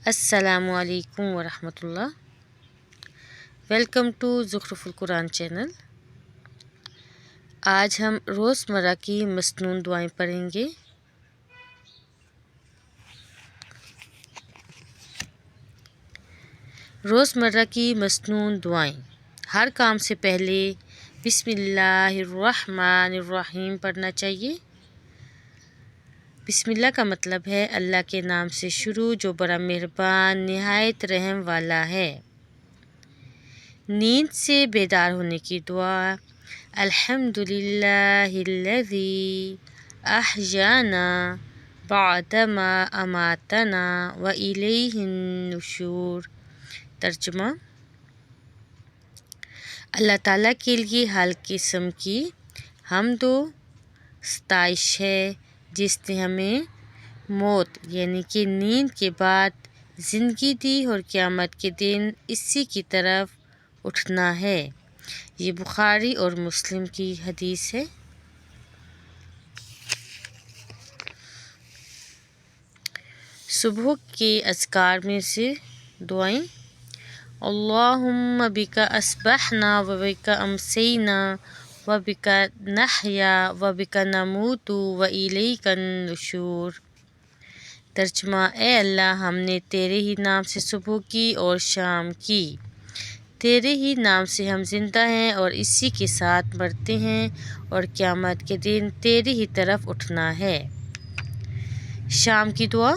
السلام علیکم ورحمۃ اللہ۔ ویلکم ٹو زخرف القرآن چینل۔ آج ہم روزمرہ کی مسنون دعائیں پڑھیں گے۔ روزمرہ کی مسنون دعائیں۔ ہر کام سے پہلے بسم اللہ الرحمن الرحیم پڑھنا چاہیے۔ بسم اللہ کا مطلب ہے اللہ کے نام سے شروع جو بڑا مہربان نہایت رحم والا ہے۔ نیند سے بیدار ہونے کی دعا۔ الحمدللہ الذی احیانا بعدما اماتنا والیہ النشور۔ ترجمہ: اللہ تعالیٰ کے لیے ہر قسم کی حمد و ستائش ہے جس نے ہمیں موت یعنی کہ نیند کے بعد زندگی دی اور قیامت کے دن اسی کی طرف اٹھنا ہے۔ یہ بخاری اور مسلم کی حدیث ہے۔ صبح کے اذکار میں سے دعائیں۔ اللہم بک اصبحنا و بک امسینا و بک نحیا و بک نموت و الیک النشور۔ ترجمہ: اے اللہ، ہم نے تیرے ہی نام سے صبح کی اور شام کی، تیرے ہی نام سے ہم زندہ ہیں اور اسی کے ساتھ مرتے ہیں اور قیامت کے دن تیری ہی طرف اٹھنا ہے۔ شام کی دعا۔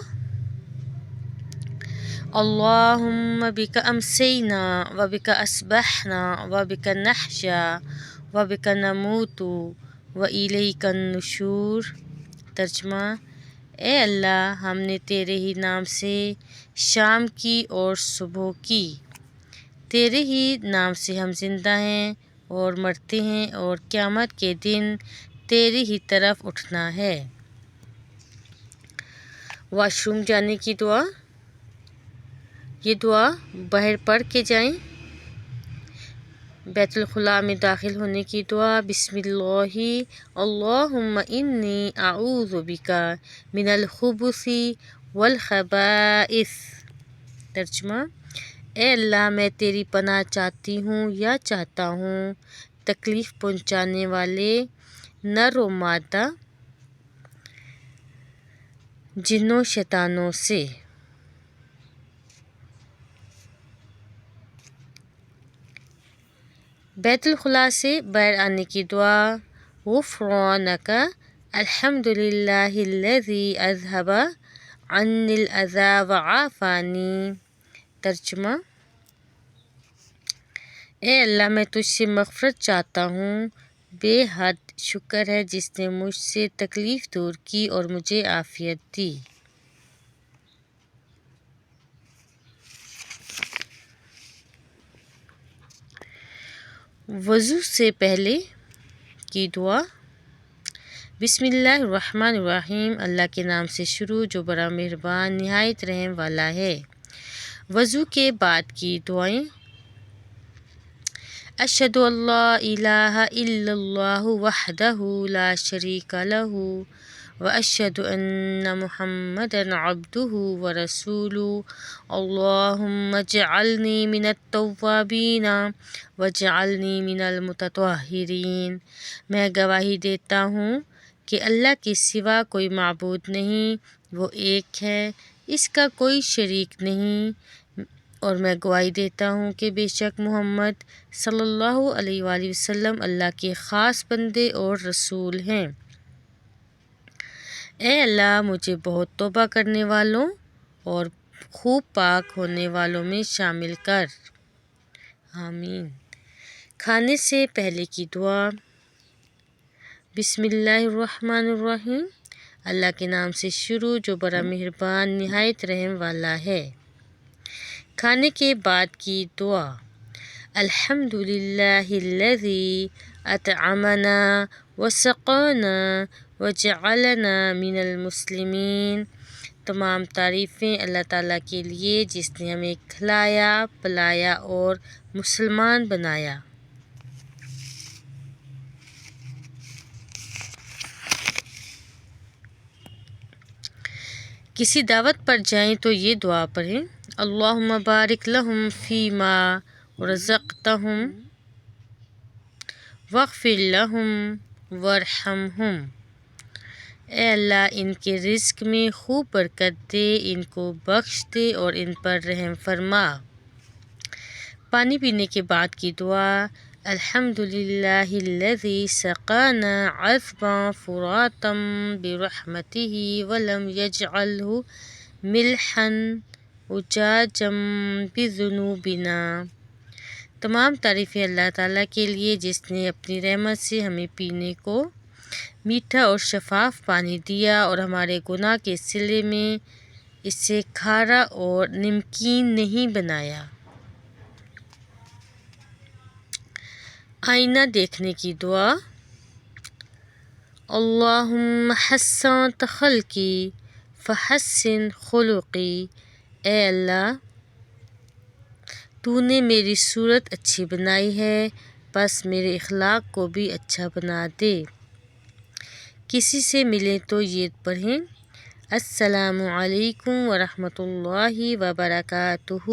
اللہم بک امسینا و بک اصبحنا و بک نحیا و بک نموت و الیک النشور۔ ترجمہ: اے اللہ، ہم نے تیرے ہی نام سے شام کی اور صبح کی، تیرے ہی نام سے ہم زندہ ہیں اور مرتے ہیں اور قیامت کے دن تیری ہی طرف اٹھنا ہے۔ واش روم جانے کی دعا۔ یہ دعا باہر پڑھ کے جائیں۔ بیت الخلاء میں داخل ہونے کی دعا۔ بسم اللہ اللہم انی اعوذ بک من الخبث والخبائث۔ ترجمہ: اے اللہ، میں تیری پناہ چاہتی ہوں یا چاہتا ہوں تکلیف پہنچانے والے نر و مادہ جنوں شیطانوں سے۔ بیت الخلاء سے باہر آنے کی دعا۔ غفرانک الحمدللہ الذی اذھب عنی الاذی وعافانی۔ ترجمہ: اے اللہ، میں تجھ سے مغفرت چاہتا ہوں، بے حد شکر ہے جس نے مجھ سے تکلیف دور کی اور مجھے عافیت دی۔ وضو سے پہلے کی دعا۔ بسم اللہ الرحمن الرحیم۔ اللہ کے نام سے شروع جو بڑا مہربان نہایت رحم والا ہے۔ وضو کے بعد کی دعائیں۔ اشہد ان لا الہ الا اللہ وحدہ لا شریک لہ واشہد ان محمدا عبدہ ورسولہ۔ اللہم اجعلنی من التوابین واجعلنی من المتطہرین۔ میں گواہی دیتا ہوں کہ اللہ کے سوا کوئی معبود نہیں، وہ ایک ہے، اس کا کوئی شریک نہیں، اور میں گواہی دیتا ہوں کہ بے شک محمد صلی اللہ علیہ وآلہ وسلم اللہ کے خاص بندے اور رسول ہیں۔ اے اللہ، مجھے بہت توبہ کرنے والوں اور خوب پاک ہونے والوں میں شامل کر۔ آمین۔ کھانے سے پہلے کی دعا۔ بسم اللہ الرحمن الرحیم۔ اللہ کے نام سے شروع جو بڑا مہربان نہایت رحم والا ہے۔ کھانے کے بعد کی دعا۔ الحمدللہ الذی اطعمنا وسقانا وجعلنا من المسلمین۔ تمام تعریفیں اللہ تعالیٰ کے لیے جس نے ہمیں کھلایا، پلایا اور مسلمان بنایا۔ کسی دعوت پر جائیں تو یہ دعا پڑھیں، اللہم بارک لہم فیما رزقتہم واغفر لہم وارحمہم۔ اے اللہ ان کے رزق میں خوب برکت دے، ان کو بخش دے اور ان پر رحم فرما۔ پانی پینے کے بعد کی دعا، الحمدللہ الذی سقانا عذبا فراتا برحمتہ ولم یجعلہ ملحا اجاجا بذنوبنا۔ تمام تعریفیں اللہ تعالیٰ کے لیے جس نے اپنی رحمت سے ہمیں پینے کو میٹھا اور شفاف پانی دیا اور ہمارے گناہ کے صلے میں اسے کھارا اور نمکین نہیں بنایا۔ آئینہ دیکھنے کی دعا، اللہم حسنت خلقی فحسن خلقی۔ اے اللہ تو نے میری صورت اچھی بنائی ہے، بس میرے اخلاق کو بھی اچھا بنا دے۔ کسی سے ملیں تو یہ پڑھیں، السلام علیکم ورحمۃ اللہ وبرکاتہ۔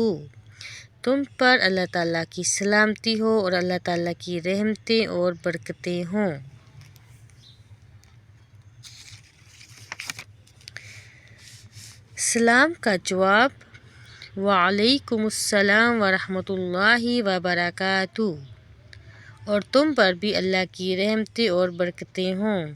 تم پر اللہ تعالیٰ کی سلامتی ہو اور اللہ تعالیٰ کی رحمتیں اور برکتیں ہوں۔ سلام کا جواب، وعلیکم السلام ورحمۃ اللہ وبرکاتہ، اور تم پر بھی اللہ کی رحمتیں اور برکتیں ہوں۔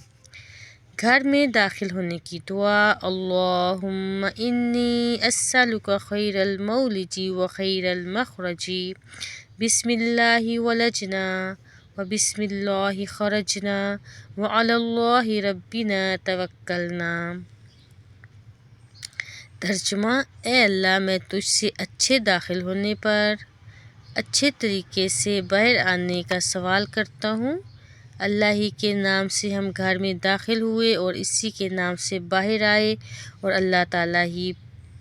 گھر میں داخل ہونے کی دعا، اللہم انی اسألک خیر المولج و خیر المخرج، بسم اللہ ولجنا و بسم اللہ خرجنا وعلی اللہ ربنا توکلنا۔ ترجمہ، اے اللہ میں تجھ سے اچھے داخل ہونے پر اچھے طریقے سے باہر آنے کا سوال کرتا ہوں۔ اللہ ہی کے نام سے ہم گھر میں داخل ہوئے اور اسی کے نام سے باہر آئے، اور اللہ تعالیٰ ہی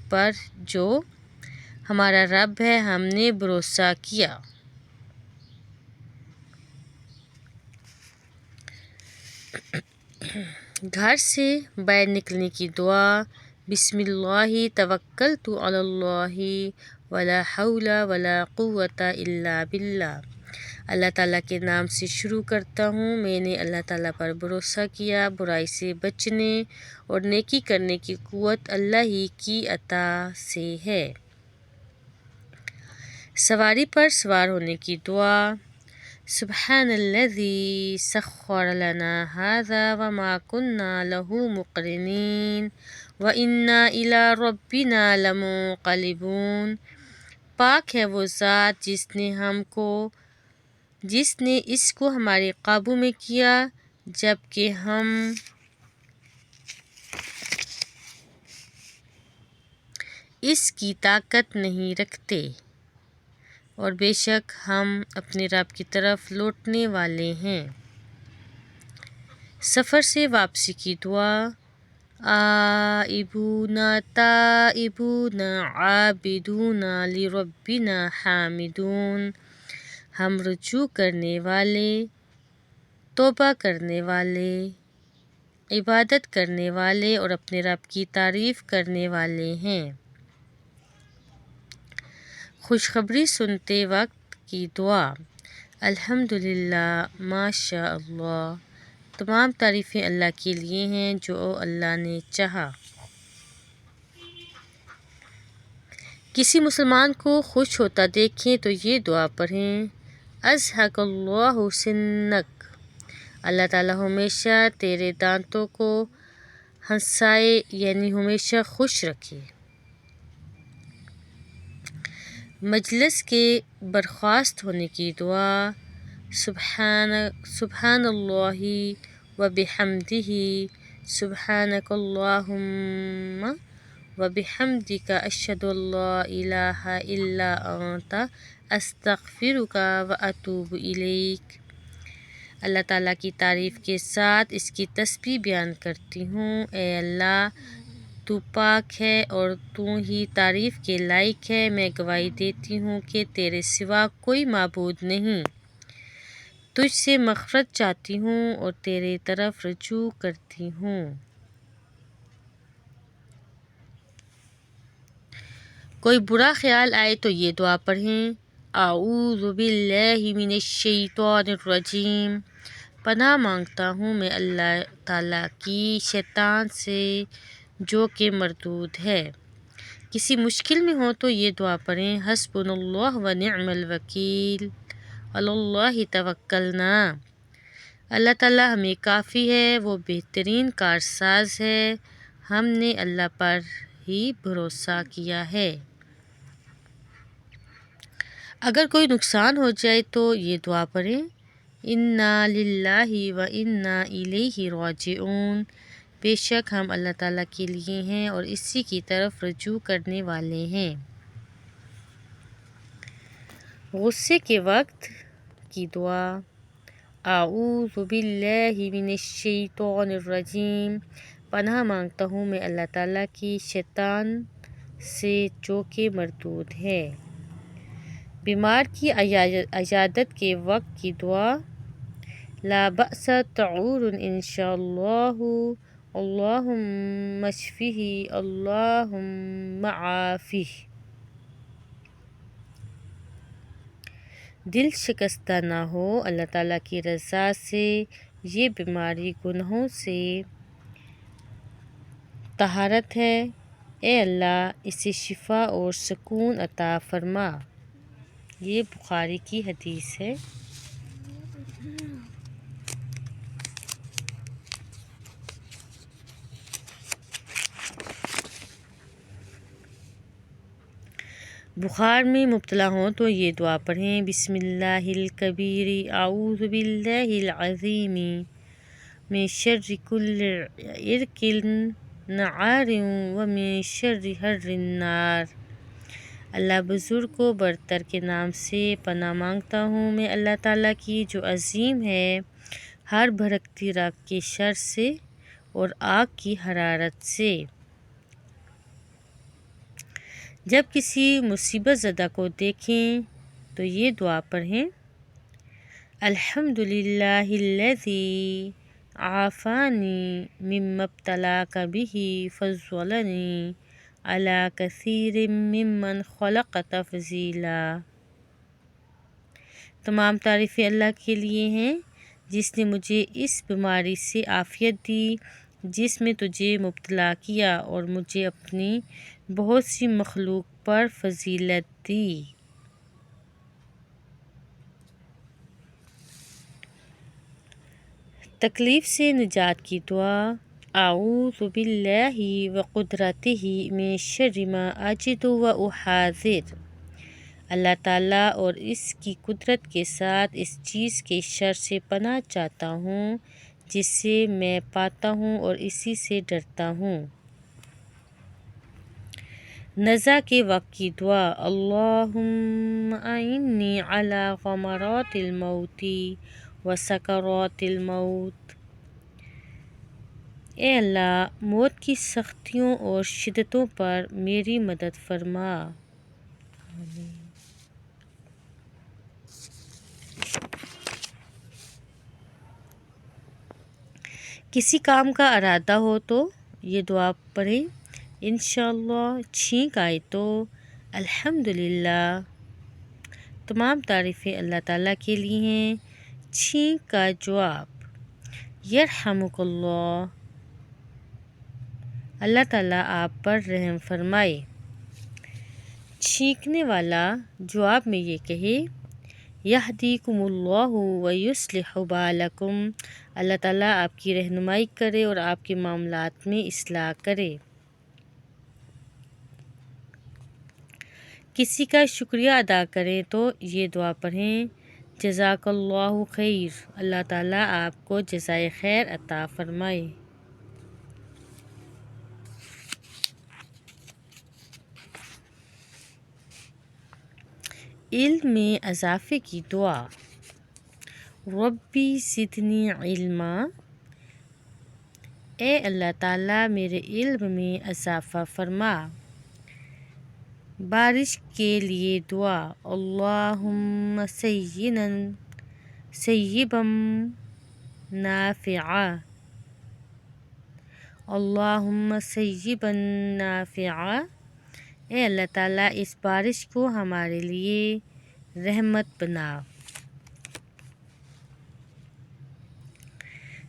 پر جو ہمارا رب ہے ہم نے بھروسہ کیا۔ گھر سے باہر نکلنے کی دعا، بسم اللہ توکلت علی اللہ ولا حول ولا قوة الا باللہ۔ اللہ تعالیٰ کے نام سے شروع کرتا ہوں، میں نے اللہ تعالیٰ پر بھروسہ کیا، برائی سے بچنے اور نیکی کرنے کی قوت اللہ ہی کی عطا سے ہے۔ سواری پر سوار ہونے کی دعا، سبحان الذی سخر لنا ھذا وما کنا لہ مقرنین وإنا الی ربنا لمنقلبون۔ پاک ہے وہ ذات جس نے اس کو ہمارے قابو میں کیا جبکہ ہم اس کی طاقت نہیں رکھتے، اور بے شک ہم اپنے رب کی طرف لوٹنے والے ہیں۔ سفر سے واپسی کی دعا، آئبون تائبون عابدون لربنا حامدون۔ ہم رجوع کرنے والے، توبہ کرنے والے، عبادت کرنے والے اور اپنے رب کی تعریف کرنے والے ہیں۔ خوشخبری سنتے وقت کی دعا، الحمدللہ ماشاء اللہ۔ تمام تعریفیں اللہ کے لیے ہیں جو اللہ نے چاہا۔ کسی مسلمان کو خوش ہوتا دیکھیں تو یہ دعا پڑھیں، اضحک اللہ سنک۔ اللہ تعالیٰ ہمیشہ تیرے دانتوں کو ہنسائے، یعنی ہمیشہ خوش رکھے۔ مجلس کے برخاست ہونے کی دعا، سبحان اللہ و بحمدہ، سبحانک اللہم و بحمدک، اشہد ان لا الہ الا انت، استغفرک و اتوب الیک۔ اللہ تعالیٰ کی تعریف کے ساتھ اس کی تسبیح بیان کرتی ہوں۔ اے اللہ تو پاک ہے اور تو ہی تعریف کے لائق ہے۔ میں گواہی دیتی ہوں کہ تیرے سوا کوئی معبود نہیں۔ تجھ سے مغفرت چاہتی ہوں اور تیرے طرف رجوع کرتی ہوں۔ کوئی برا خیال آئے تو یہ دعا پڑھیں، اعوذ باللہ من الشیطان الرجیم، پناہ مانگتا ہوں میں اللہ تعالیٰ کی شیطان سے جو کہ مردود ہے۔ کسی مشکل میں ہو تو یہ دعا پڑھیں، حسبنا اللہ و نعم الوکیل، علی اللہ توکلنا، اللہ تعالیٰ ہمیں کافی ہے، وہ بہترین کارساز ہے، ہم نے اللہ پر ہی بھروسہ کیا ہے۔ اگر کوئی نقصان ہو جائے تو یہ دعا پڑھیں، انا للہ و انا الیہ راجعون، بے شک ہم اللہ تعالیٰ کے لیے ہیں اور اسی کی طرف رجوع کرنے والے ہیں۔ غصے کے وقت کی دعا، اعوذ باللہ من الشیطان الرجیم، پناہ مانگتا ہوں میں اللہ تعالیٰ کی شیطان سے جو کہ مردود ہے۔ بیمار کی عیادت کے وقت کی دعا، لا بأس طہور انشاء اللہ، اللہم اشفہ اللہم عافہ، دل شکستہ نہ ہو، اللہ تعالیٰ کی رضا سے یہ بیماری گناہوں سے طہارت ہے، اے اللہ اسے شفا اور سکون عطا فرما۔ یہ بخاری کی حدیث ہے۔ بخار میں مبتلا ہوں تو یہ دعا پڑھیں، بسم اللہ الکبیر اعوذ باللہ العظیم من شر کل عرق نعار ومن شر حر النار۔ اللہ بزرگ و برتر کے نام سے پناہ مانگتا ہوں میں اللہ تعالیٰ کی جو عظیم ہے، ہر بھڑکتی راکھ کے شر سے اور آگ کی حرارت سے۔ جب کسی مصیبت زدہ کو دیکھیں تو یہ دعا پڑھیں، الحمدللہ الذی عافانی مما ابتلاک بہ فضلنی علی کثیر ممن خلق تفضیلا۔ تمام تعریفیں اللہ کے لیے ہیں جس نے مجھے اس بیماری سے عافیت دی جس میں تجھے مبتلا کیا، اور مجھے اپنی بہت سی مخلوق پر فضیلت دی۔ تکلیف سے نجات کی دعا، اعوذ باللہ وقدرتہ من شر ما اجد واحاذر، اللہ تعالیٰ اور اس کی قدرت کے ساتھ اس چیز کے شر سے پناہ چاہتا ہوں جسے میں پاتا ہوں اور اسی سے ڈرتا ہوں۔ نزع کے وقت کی دعا، اللہم اعنی علی غمرات الموت وسکرات الموت، اے اللہ موت کی سختیوں اور شدتوں پر میری مدد فرما۔ آمین۔ کسی کام کا ارادہ ہو تو یہ دعا پڑھیں، انشاءاللہ چھینک آئے تو الحمدللہ، تمام تعریفیں اللہ تعالیٰ کے لیے ہیں۔ چھینک کا جواب، یرحمک اللہ، اللہ تعالیٰ آپ پر رحم فرمائے۔ چھینکنے والا جواب میں یہ کہے، یہدیکم اللہ ویصلح بالکم، اللہ تعالیٰ آپ کی رہنمائی کرے اور آپ کے معاملات میں اصلاح کرے۔ کسی کا شکریہ ادا کریں تو یہ دعا پڑھیں، جزاک اللہ خیر، اللہ تعالیٰ آپ کو جزائے خیر عطا فرمائے۔ علم میں اضافے کی دعا، ربی زدنی علما، اے اللہ تعالیٰ میرے علم میں اضافہ فرما۔ بارش کے لیے دعا، اللہم سیبا نافعا، اللہم سیبا نافعا، اے اللہ تعالیٰ اس بارش کو ہمارے لیے رحمت بنا۔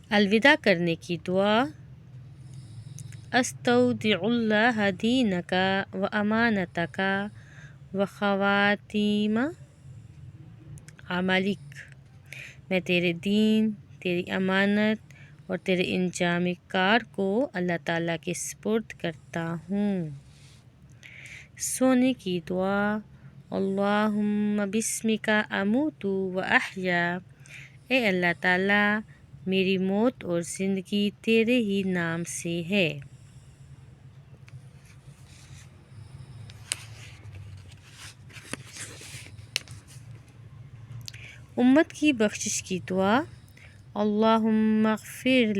الوداع کرنے کی دعا۔ استودع اللہ دینک و امانتک و خواتیم عملک۔ میں تیرے دین، تیری امانت اور تیرے انجام کار کو اللہ تعالیٰ کے سپرد کرتا ہوں۔ سونے کی دعا۔ اللہم بسمک اموت و احیا۔ اے اللہ تعالیٰ میری موت اور زندگی تیرے ہی نام سے ہے۔ امت کی بخشش کی دعا۔ اللہم اغفر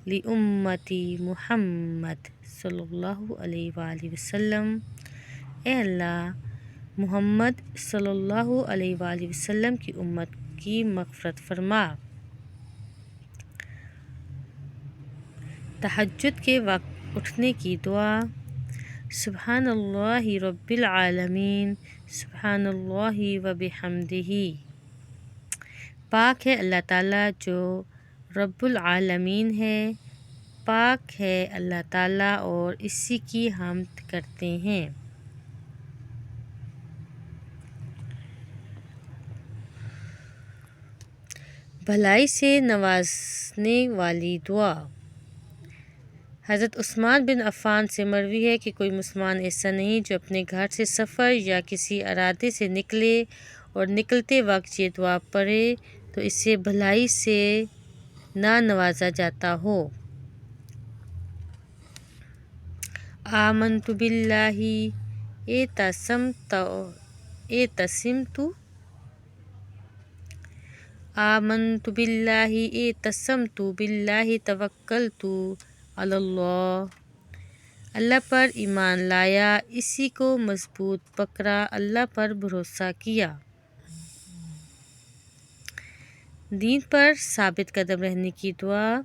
لامتی محمد صلی اللہ علیہ وآلہ وسلم۔ اے اللہ محمد صلی اللہ علیہ وآلہ وسلم کی امت کی مغفرت فرما۔ تہجد کے وقت اٹھنے کی دعا۔ سبحان اللہ رب العالمین، سبحان اللہ و بحمدہ۔ پاک ہے اللہ تعالیٰ جو رب العالمین ہے، پاک ہے اللہ تعالیٰ اور اسی کی حمد کرتے ہیں۔ بھلائی سے نوازنے والی دعا۔ حضرت عثمان بن عفان سے مروی ہے کہ کوئی مسلمان ایسا نہیں جو اپنے گھر سے سفر یا کسی ارادے سے نکلے اور نکلتے وقت یہ دعا پڑھے تو اسے بھلائی سے نہ نوازا جاتا ہو۔ آمنت باللہ اعتصمت باللہ توکلت علی اللہ۔ اللہ پر ایمان لایا، اسی کو مضبوط پکڑا، اللہ پر بھروسہ کیا۔ دین پر ثابت قدم رہنے کی دعا۔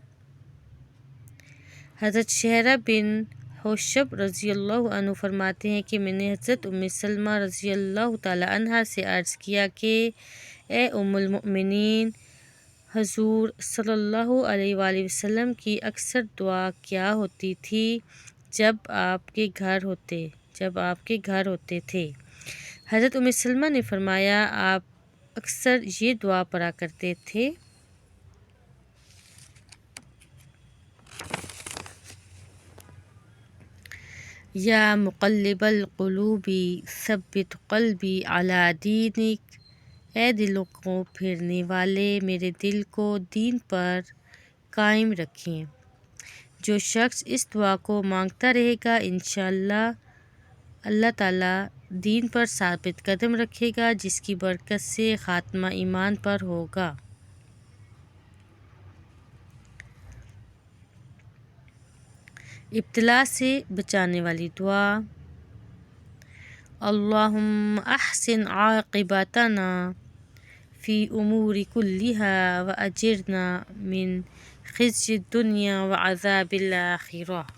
حضرت شہرہ بن حوشب رضی اللہ عنہ فرماتے ہیں کہ میں نے حضرت ام سلمہ رضی اللہ تعالی عنہا سے عرض کیا کہ اے ام المؤمنین، حضور صلی اللہ علیہ وآلہ وسلم کی اکثر دعا کیا ہوتی تھی جب آپ کے گھر ہوتے تھے؟ حضرت ام سلمہ نے فرمایا، آپ اکثر یہ دعا پڑھا کرتے تھے۔ یا مقلب القلوب ثبت قلبی علی دینک۔ اے دلوں کو پھیرنے والے، میرے دل کو دین پر قائم رکھیں۔ جو شخص اس دعا کو مانگتا رہے گا انشاءاللہ اللہ تعالیٰ دین پر ثابت قدم رکھے گا، جس کی برکت سے خاتمہ ایمان پر ہوگا۔ ابتلا سے بچانے والی دعا۔ اللہم احسن عاقبتنا فی امور کلہا واجرنا من خزي الدنیا وعذاب الآخرہ۔